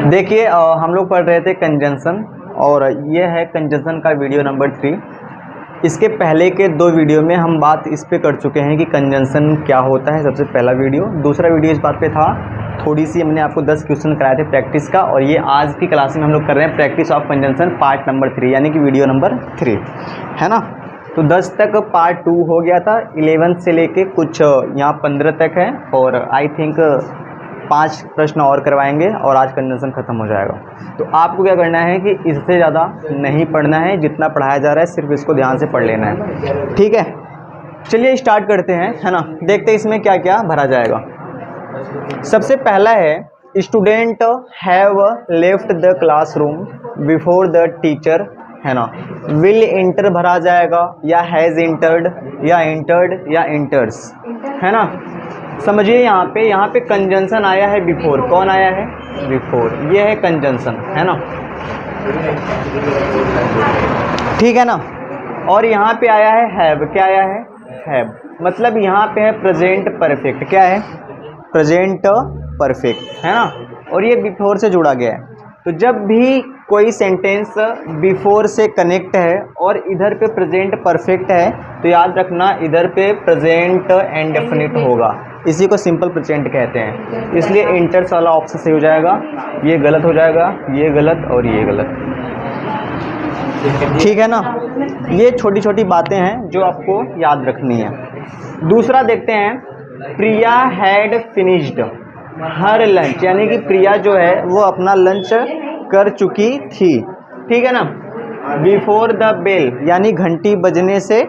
देखिए हम लोग पढ़ रहे थे कंजंक्शन और ये है कंजंक्शन का वीडियो नंबर 3। इसके पहले के 2 वीडियो में हम बात इस पे कर चुके हैं कि कंजंक्शन क्या होता है। सबसे पहला वीडियो, दूसरा वीडियो इस बात पे था। थोड़ी सी हमने आपको 10 क्वेश्चन कराए थे प्रैक्टिस का, और ये आज की क्लास में हम लोग कर रहे हैं practice of conjunction part number 3 यानी कि वीडियो नंबर 3 है ना। तो 10 तक पार्ट 2 हो गया था, 11 से लेके कुछ यहाँ 15 तक है, और आई थिंक 5 प्रश्न और करवाएंगे और आज कंजंक्शन खत्म हो जाएगा। तो आपको क्या करना है कि इससे ज़्यादा नहीं पढ़ना है, जितना पढ़ाया जा रहा है सिर्फ इसको ध्यान से पढ़ लेना है, ठीक है। चलिए स्टार्ट करते हैं, है ना। देखते हैं इसमें क्या क्या भरा जाएगा। सबसे पहला है student have left the classroom before the teacher, है ना। विल इंटर भरा जाएगा या हैज़ इंटर्ड या इंटर्ड या इंटर्स, है ना। समझिए यहाँ पे कंजंक्शन आया है बिफोर। कौन आया है? बिफोर। ये है कंजंक्शन, है ना, ठीक है ना। और यहाँ पे आया है हैव। क्या आया है? हैव। मतलब यहाँ पे है प्रेजेंट परफेक्ट। क्या है? प्रेजेंट परफेक्ट, है ना। और ये बिफोर से जुड़ा गया है। तो जब भी कोई सेंटेंस बिफोर से कनेक्ट है और इधर पे प्रेजेंट परफेक्ट है, तो याद रखना इधर पे प्रेजेंट इंडेफिनिट होगा। इसी को सिंपल प्रेजेंट कहते हैं। इसलिए इंटर्स वाला ऑप्शन सही हो जाएगा। ये गलत हो जाएगा, ये गलत और ये गलत, ठीक है ना। ये छोटी छोटी बातें हैं जो आपको याद रखनी है। दूसरा देखते हैं, प्रिया हैड फिनिश्ड हर लंच, यानी कि प्रिया जो है वो अपना लंच कर चुकी थी, ठीक है ना। बिफोर द बेल यानी घंटी बजने से,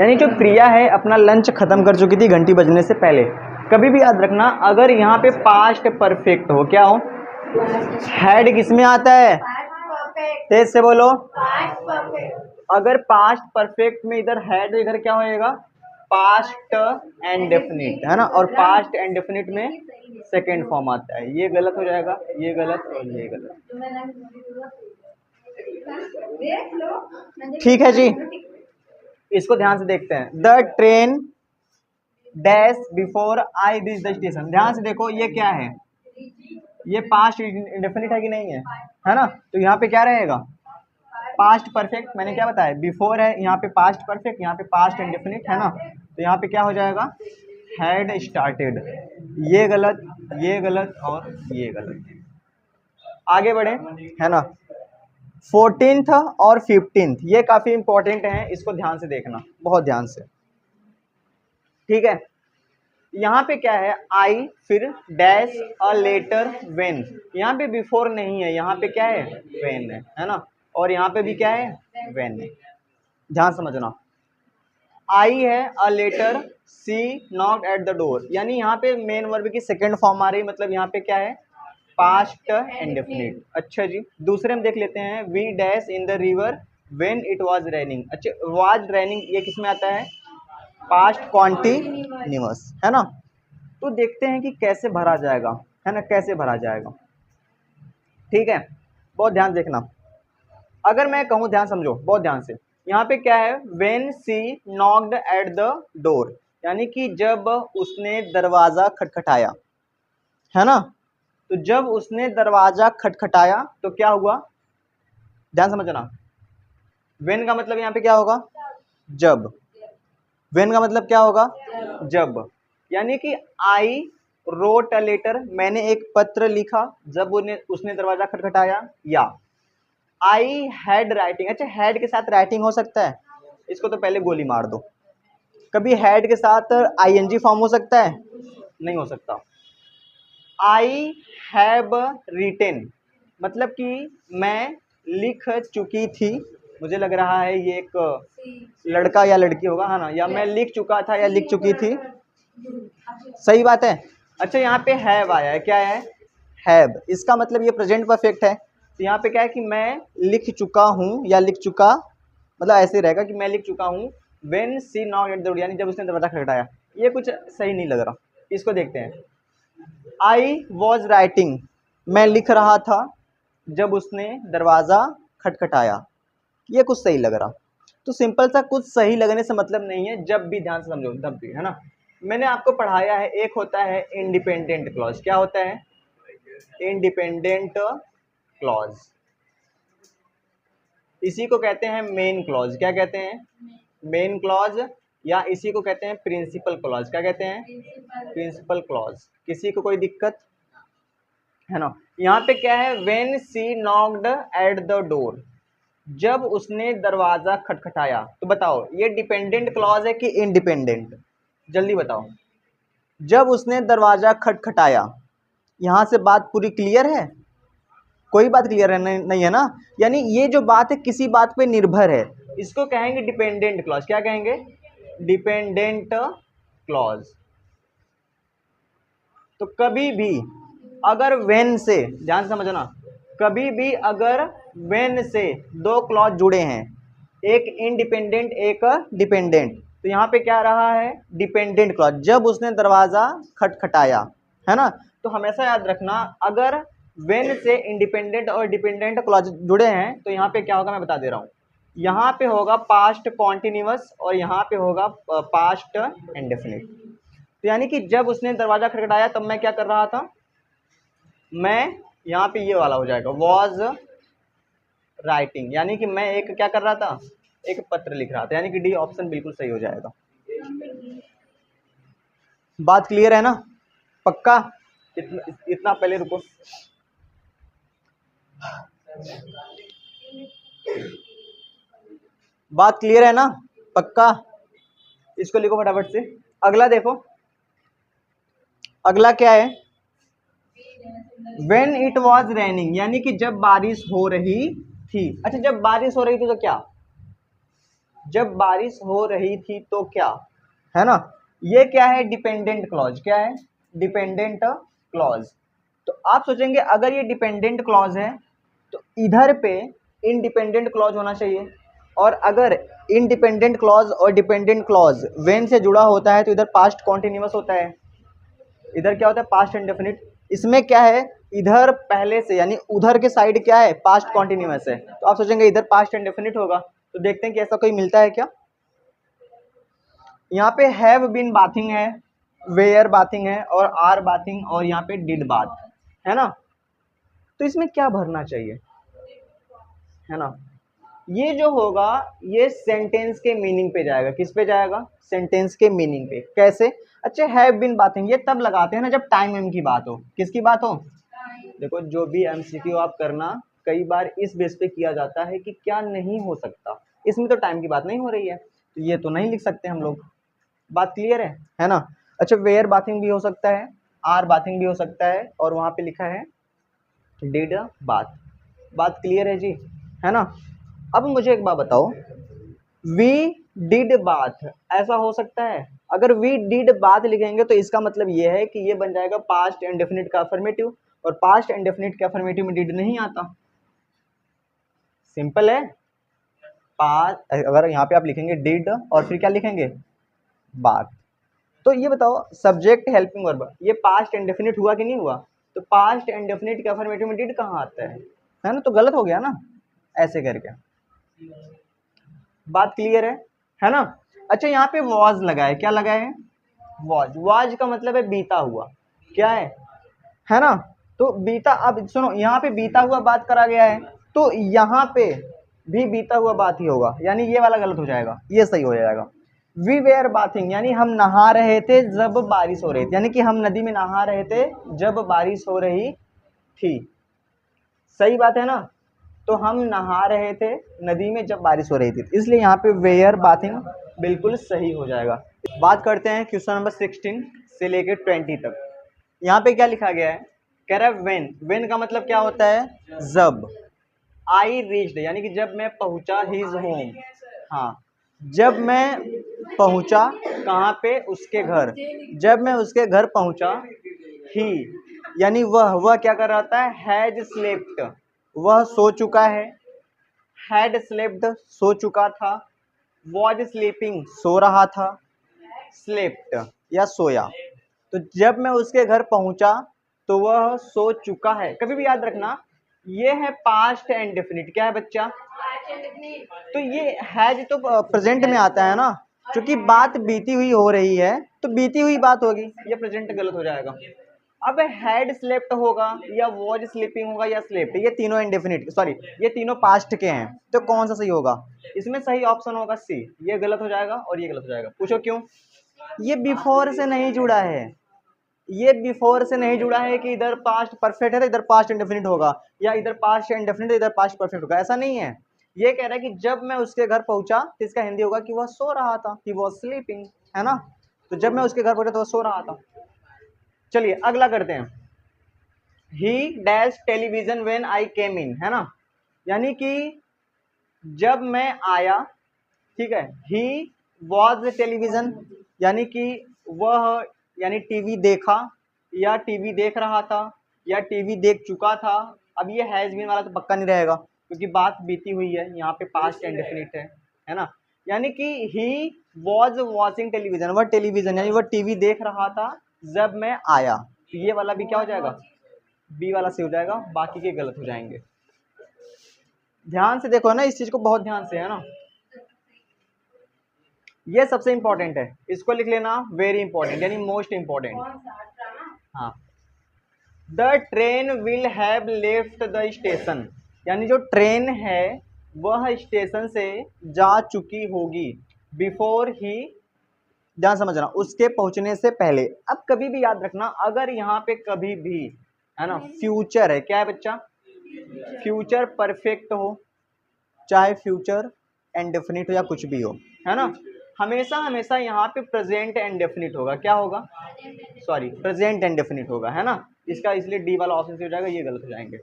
यानी जो प्रिया है अपना लंच खत्म कर चुकी थी घंटी बजने से पहले। कभी भी याद रखना अगर यहाँ पे पास्ट परफेक्ट हो, क्या हो? हैड किस में आता है? तेज से बोलो। अगर पास्ट परफेक्ट में इधर हैड, इधर क्या होएगा? पास्ट इंडेफिनिट, है ना। और पास्ट इंडेफिनिट में सेकेंड फॉर्म आता है। ये गलत हो जाएगा, ये गलत और ये गलत, ठीक है जी। इसको ध्यान से देखते हैं। The train dash before I reach the station. ध्यान से देखो ये क्या है? ये पास्ट इंडेफिनिट है कि नहीं है? है ना। तो यहाँ पे क्या रहेगा? Past perfect. मैंने क्या बताया? बिफोर है, यहाँ पे पास्ट परफेक्ट, यहाँ पे पास्ट इंडेफिनिट, है ना। तो यहाँ पे क्या हो जाएगा? Had started. ये गलत, ये गलत और ये गलत। आगे बढ़े, है ना। 14th और 15th ये काफी इंपॉर्टेंट है, इसको ध्यान से देखना, बहुत ध्यान से, ठीक है। यहाँ पे क्या है? आई, फिर डैश, अ लेटर, वेन। यहाँ पे बिफोर नहीं है, यहाँ पे क्या है? वेन है ना। और यहाँ पे भी क्या है? वेन है। ध्यान समझना। आई है, a letter, she knocked at the door, यानी यहाँ पे मेन वर्ब की सेकंड फॉर्म आ रही, मतलब यहाँ पे क्या है? Past indefinite. अच्छा जी, दूसरे हम देख लेते हैं। We dash in the river when it was raining. अच्छा, वाज रेनिंग ये किस में आता है? पास्ट कॉन्टिन्यूअस, है ना। तो देखते हैं कि कैसे भरा जाएगा, है ना, कैसे भरा जाएगा, ठीक है। बहुत ध्यान देखना। अगर मैं कहूँ, ध्यान समझो बहुत ध्यान से, यहाँ पे क्या है? When she knocked at the door, यानी कि जब उसने दरवाजा खटखटाया, है ना। तो जब उसने दरवाजा खटखटाया तो क्या हुआ? ध्यान समझना। व्हेन का मतलब यहाँ पे क्या होगा? जब। व्हेन का मतलब क्या होगा? जब। यानी कि आई रोट अ लेटर, मैंने एक पत्र लिखा जब उसने दरवाजा खटखटाया। या आई हैड राइटिंग। अच्छा, हैड के साथ राइटिंग हो सकता है? इसको तो पहले गोली मार दो। कभी हैड के साथ आईएनजी फॉर्म हो सकता है? नहीं हो सकता। आई हैव रिटेन, मतलब कि मैं लिख चुकी थी। मुझे लग रहा है ये एक लड़का या लड़की होगा, है ना। या मैं लिख चुका था या लिख चुकी थी, सही बात है। अच्छा, यहाँ पे हैव आया है। क्या है? हैव। इसका मतलब ये प्रेजेंट परफेक्ट है। तो यहाँ पे क्या है कि मैं लिख चुका हूँ या लिख चुका, मतलब ऐसे रहेगा कि मैं लिख चुका हूँ। When she knocked at the door, यानी जब उसने दरवाजा खटखटाया। ये कुछ सही नहीं लग रहा, इसको देखते हैं। आई वॉज राइटिंग, मैं लिख रहा था जब उसने दरवाज़ा खटखटाया। ये कुछ सही लग रहा। तो सिंपल सा कुछ सही लगने से मतलब नहीं है, जब भी, ध्यान से समझो, तब भी, है ना। मैंने आपको पढ़ाया है, एक होता है इंडिपेंडेंट क्लॉज। क्या होता है? इंडिपेंडेंट क्लॉज, इसी को कहते हैं मेन क्लॉज। क्या कहते हैं? मेन क्लॉज, या इसी को कहते हैं प्रिंसिपल क्लॉज। क्या कहते हैं? Principal clause. किसी को कोई दिक्कत है ना? यहाँ पे क्या है, when she knocked at the door, जब उसने दरवाजा खटखटाया। तो बताओ ये डिपेंडेंट क्लॉज है कि इंडिपेंडेंट? जल्दी बताओ। जब उसने दरवाजा खटखटाया, यहाँ से बात पूरी क्लियर है? कोई बात क्लियर है? नहीं है ना? यानी ये जो बात है किसी बात पे निर्भर है, इसको कहेंगे डिपेंडेंट क्लॉज। क्या कहेंगे? Dependent clause. तो कभी भी अगर व्हेन से, ध्यान से समझना, कभी भी अगर व्हेन से दो क्लॉज जुड़े हैं, एक इंडिपेंडेंट एक डिपेंडेंट, तो यहाँ पे क्या रहा है? Dependent clause. जब उसने दरवाजा खटखटाया, है ना? तो हमेशा याद रखना, अगर व्हेन से इंडिपेंडेंट और डिपेंडेंट क्लॉज जुड़े हैं तो यहाँ पे क्या होगा मैं बता दे रहा हूँ। यहाँ पे होगा पास्ट कॉन्टिन्यूअस और यहाँ पे होगा पास्ट इंडेफिनिट। तो यानी कि जब उसने दरवाजा खटखटाया तब मैं क्या कर रहा था? मैं यहाँ पे ये वाला हो जाएगा, वॉज राइटिंग, यानी कि मैं एक क्या कर रहा था? एक पत्र लिख रहा था। यानी कि डी ऑप्शन बिल्कुल सही हो जाएगा। बात क्लियर है ना? पक्का? इतना पहले रुको। बात क्लियर है ना? पक्का? इसको लिखो फटाफट से। अगला देखो, अगला क्या है? When it was raining, यानी कि जब बारिश हो रही थी। अच्छा, जब बारिश हो रही थी तो क्या? जब बारिश हो रही थी तो क्या, है ना? ये क्या है? Dependent clause. क्या है? Dependent clause. तो आप सोचेंगे अगर ये डिपेंडेंट क्लॉज है तो इधर पे इंडिपेंडेंट क्लॉज होना चाहिए, और अगर इंडिपेंडेंट क्लॉज और डिपेंडेंट क्लॉज व्हेन से जुड़ा होता है तो इधर पास्ट कॉन्टिन्यूअस होता है, इधर क्या होता है? Past indefinite. इसमें क्या है? इधर पहले से यानी उधर के साइड क्या है? पास्ट कॉन्टिन्यूअस है। तो आप सोचेंगे इधर पास्ट इंडेफिनिट होगा। तो देखते हैं कि ऐसा कोई मिलता है क्या। यहाँ पे हैव बीन बाथिंग है, वेयर बाथिंग है, और आर बाथिंग, और यहाँ पे डिड बाथ है ना? तो इसमें क्या भरना चाहिए, है ना? ये जो होगा ये सेंटेंस के मीनिंग पे जाएगा। किस पे जाएगा? सेंटेंस के मीनिंग पे। कैसे? अच्छा, हैव बीन बाथिंग ये तब लगाते हैं ना जब टाइम एम की बात हो। किसकी बात हो? देखो, जो भी एमसीक्यू आप करना, कई बार इस बेस पे किया जाता है कि क्या नहीं हो सकता, इसमें तो टाइम की बात नहीं हो रही है, तो ये तो नहीं लिख सकते हम लोग। बात क्लियर है ना? अच्छा, वेयर बाथिंग भी हो सकता है, आर बाथिंग भी हो सकता है, और वहाँ पे लिखा है डिड बाथ। बात क्लियर है जी, है ना? अब मुझे एक बात बताओ, वी डिड बाथ ऐसा हो सकता है? अगर वी डिड बाथ लिखेंगे तो इसका मतलब ये है कि ये बन जाएगा पास्ट इंडेफिनिट का अफर्मेटिव, और पास्ट इंडेफिनिट के अफर्मेटिव में डिड नहीं आता। सिंपल है। पास्ट, अगर यहाँ पे आप लिखेंगे डिड और फिर क्या लिखेंगे? बाथ। तो ये बताओ, सब्जेक्ट हेल्पिंग वर्ब, ये पास्ट इंडेफिनिट हुआ कि नहीं हुआ? तो पास्ट इंडेफिनिट के अफर्मेटिव में डिड कहाँ आता है ना? तो गलत हो गया ना ऐसे करके। बात क्लियर है ना? अच्छा, यहाँ पे वॉज लगा है। क्या लगा है? वॉज। वॉज का मतलब है बीता हुआ। क्या है ना? तो बीता, अब सुनो, यहाँ पे बीता हुआ बात करा गया है तो यहाँ पे भी बीता हुआ बात ही होगा, यानी ये वाला गलत हो जाएगा, ये सही हो जाएगा। वी वेयर बाथिंग, यानी हम नहा रहे थे जब बारिश हो रही थी, यानी कि हम नदी में नहा रहे थे जब बारिश हो रही थी। सही बात है ना? तो हम नहा रहे थे नदी में जब बारिश हो रही थी, इसलिए यहाँ पे वेयर बाथिंग बिल्कुल सही हो जाएगा। बात करते हैं क्वेश्चन नंबर 16 से लेकर 20 तक। यहाँ पे क्या लिखा गया है? कह रहा है वेन। वेन का मतलब क्या होता है? जब। आई रीच्ड, यानी कि जब मैं पहुंचा हिज होम। हाँ, जब मैं पहुंचा कहाँ पे? उसके घर। जब मैं उसके घर पहुंचा, ही यानी वह क्या कर रहा था? हैज स्लेप्ट, वह सो चुका है। हैड स्लेप्ट सो चुका था। वॉज स्लीपिंग सो रहा था। स्लेप्ट या सोया। तो जब मैं उसके घर पहुंचा तो वह सो चुका है। कभी भी याद रखना, ये है पास्ट एंड डेफिनिट। क्या है बच्चा? तो ये हैज तो प्रेजेंट में आता है ना, क्योंकि बात बीती हुई हो रही है तो बीती हुई बात होगी, ये प्रेजेंट गलत हो जाएगा। अब हैड स्लेप्ट होगा या वॉज स्लीपिंग होगा या स्लेप्ट, ये तीनों इंडेफिनिट, सॉरी ये तीनों पास्ट के हैं, तो कौन सा सही होगा? इसमें सही ऑप्शन होगा सी, ये गलत हो जाएगा और ये गलत हो जाएगा। पूछो क्यों? ये बिफोर से नहीं जुड़ा है, ये बिफोर से नहीं जुड़ा है कि इधर पास्ट परफेक्ट है तो इधर पास्ट इंडेफिनिट होगा, या इधर पास्ट इंडेफिनिट इधर पास्ट परफेक्ट होगा, ऐसा नहीं है। ये कह रहा है कि जब मैं उसके घर पहुंचा तो इसका हिंदी होगा कि वह सो रहा था, ही वॉज स्लीपिंग, है ना। तो जब मैं उसके घर पहुंचा तो वह सो रहा था। चलिए अगला करते हैं, he dash television when I came in, है ना, यानी कि जब मैं आया, ठीक है, ही वॉज टेलीविजन, यानी कि वह, यानी टीवी देखा या टीवी देख रहा था या टीवी देख चुका था। अब ये हैज बीन वाला तो पक्का नहीं रहेगा क्योंकि बात बीती हुई है, यहाँ पे पास्ट इंडेफिनिट है ना। यानी कि ही वॉज वॉचिंग टेलीविजन, वह टेलीविजन यानी वह टीवी देख रहा था जब मैं आया, तो ये वाला भी क्या हो जाएगा? बी वाला सही हो जाएगा, बाकी के गलत हो जाएंगे। ध्यान से देखो ना इस चीज को, बहुत ध्यान से, है ना, ये सबसे इंपॉर्टेंट है, इसको लिख लेना, वेरी इंपॉर्टेंट यानी मोस्ट इंपॉर्टेंट। हाँ, the train will have left the station, यानी जो ट्रेन है वह स्टेशन से जा चुकी होगी, बिफोर ही, ध्यान समझना, उसके पहुंचने से पहले। अब कभी भी याद रखना, अगर यहाँ पे कभी भी, है ना, फ्यूचर है, क्या है बच्चा? फ्यूचर परफेक्ट हो, चाहे फ्यूचर इंडेफिनिट हो या कुछ भी हो, है ना, हमेशा हमेशा यहाँ पे प्रेजेंट इंडेफिनिट होगा। क्या होगा? सॉरी, प्रेजेंट इंडेफिनिट होगा, है ना। इसका इसलिए डी वाला ऑप्शन हो जाएगा, ये गलत हो जाएंगे।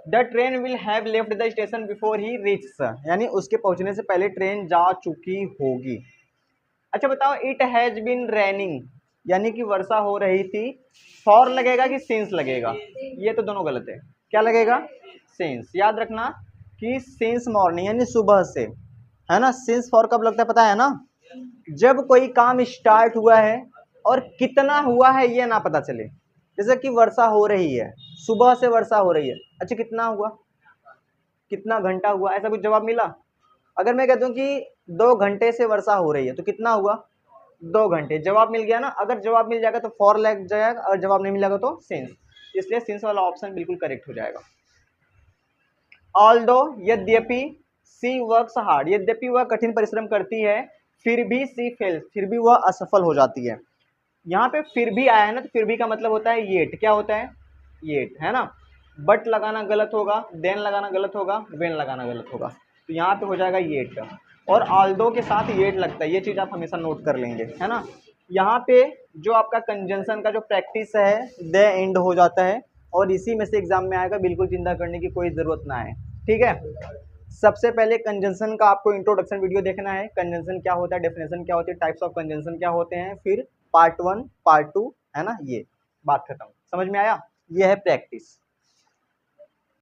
The train will have left the station before he reach, यानी उसके पहुंचने से पहले ट्रेन जा चुकी होगी। अच्छा बताओ, इट हैज बीन रैनिंग, यानी कि वर्षा हो रही थी, फॉर लगेगा कि सिंस लगेगा? ये तो दोनों गलत है। क्या लगेगा? सिंस। याद रखना कि सिंस मॉर्निंग यानी सुबह से, है ना। सिंस फॉर कब लगता है पता है ना? जब कोई काम स्टार्ट हुआ है और कितना हुआ है ये ना पता चले। जैसे कि वर्षा हो रही है, सुबह से वर्षा हो रही है, अच्छा कितना हुआ, कितना घंटा हुआ, ऐसा कुछ जवाब मिला? अगर मैं कहता हूँ कि 2 घंटे से वर्षा हो रही है तो कितना हुआ? 2 घंटे, जवाब मिल गया ना। अगर जवाब मिल जाएगा तो फॉर लग जाएगा, और जवाब नहीं मिलेगा तो सिंस, इसलिए सिंस वाला ऑप्शन बिल्कुल करेक्ट हो जाएगा। ऑल्दो, यद्यपि, सी वर्क्स हार्ड, यद्यपि वह कठिन परिश्रम करती है, फिर भी सी फेल्स, फिर भी वह असफल हो जाती है। यहाँ पे फिर भी आया है ना, तो फिर भी का मतलब होता है येट। क्या होता है? येट, है ना। बट लगाना गलत होगा, देन लगाना गलत होगा, वेन लगाना गलत होगा, तो यहाँ पे हो जाएगा येट। और ऑल्दो के साथ येट लगता है, ये चीज़ आप हमेशा नोट कर लेंगे, है ना। यहाँ पे जो आपका कंजंक्शन का जो प्रैक्टिस है दे एंड हो जाता है, और इसी में से एग्जाम में आएगा, बिल्कुल चिंता करने की कोई ज़रूरत ना है, ठीक है। सबसे पहले कंजंक्शन का आपको इंट्रोडक्शन वीडियो देखना है, कंजंक्शन क्या होता है, डेफिनेशन क्या होती है, टाइप्स ऑफ कंजंक्शन क्या होते हैं, फिर पार्ट 1 पार्ट 2, है ना, ये बात खत्म। समझ में आया? ये है प्रैक्टिस।